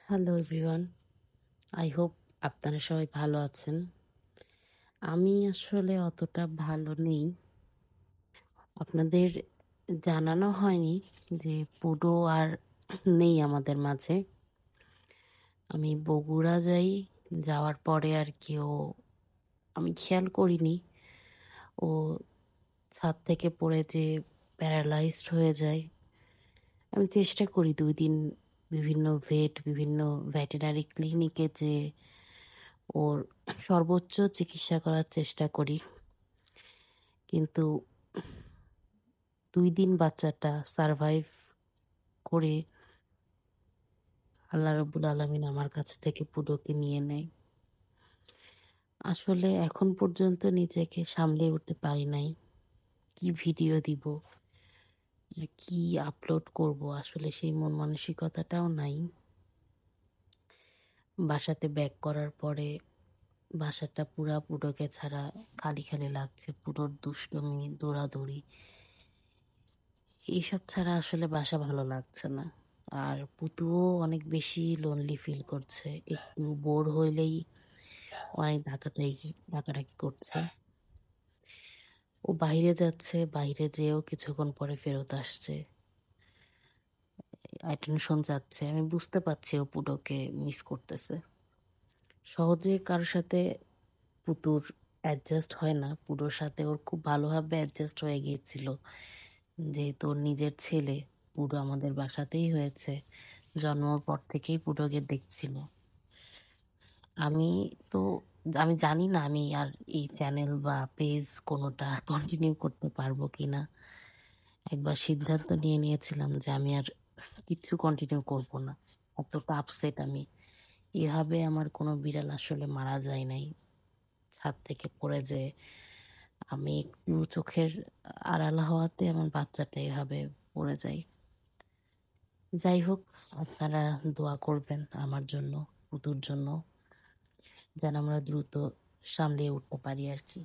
Hello everyone, I hope আপনারা সবাই ভালো আছেন। আমি আসলে অতটা ভালো নেই। আপনাদের জানানো হয়নি যে পুডো আর নেই আমাদের মাঝে। আমি বগুড়া যাই, যাওয়ার পরে আর কেউ আমি খেয়াল করিনি ও ছাদ থেকে পড়ে যে প্যারালাইজড হয়ে যায়। আমি চেষ্টা করি 2 দিন বিভিন্ন ভেটেরিনারি ক্লিনিকে যে ওর সর্বোচ্চ চিকিৎসা করার চেষ্টা করি, কিন্তু 2 দিন বাচ্চাটা সারভাইভ করে আল্লাহ রব্বুল আলামিন আমার কাছ থেকে পুডোকে নিয়ে নেয়। আসলে এখন পর্যন্ত নিজেকে সামলে উঠতে পারি নাই। কি ভিডিও দিব, কি আপলোড করব, আসলে সেই মন মানসিকতাটাও নাই। বাসাতে ব্যাক করার পরে বাসাটা পুরা পুডোকে ছাড়া খালি খালি লাগছে। পুরোর দুষ্টুমি, দৌড়াদৌড়ি, এইসব ছাড়া আসলে বাসা ভালো লাগছে না। আর পুতুও অনেক বেশি লোনলি ফিল করছে, একটু বোর হইলেই অনেক ডাকাডাকি করছে। ও বাইরে যাচ্ছে, বাইরে যেয়েও কিছুক্ষণ পরে ফেরত আসছে, অ্যাটেনশন যাচ্ছে। আমি বুঝতে পারছি ও পুডোকে মিস করতেছে। সহজে কারোর সাথে পুতুর অ্যাডজাস্ট হয় না, পুডোর সাথে ওর খুব ভালোভাবে অ্যাডজাস্ট হয়ে গিয়েছিল। যেহেতু ওর নিজের ছেলে, পুডো আমাদের বাসাতেই হয়েছে, জন্মর পর থেকেই পুডোকে দেখছিল। আমি তো আমি জানি না আমি আর এই চ্যানেল বা পেজ কোনোটা কন্টিনিউ করতে পারবো কিনা। একবার সিদ্ধান্ত নিয়ে নিয়েছিলাম যে আমি আর কিছু কন্টিনিউ করব না। অতটা আপসেট আমি। এভাবে আমার কোনো বিড়াল আসলে মারা যায় নাই ছাদ থেকে পড়ে, যে আমি একটু চোখের আড়াল হওয়াতে আমার বাচ্চাটা এভাবে পড়ে যায়। যাই হোক, আপনারা দোয়া করবেন আমার জন্য, পুতুর জন্য, যেন আমরা দ্রুত সামলে উঠতে পারি আর কি।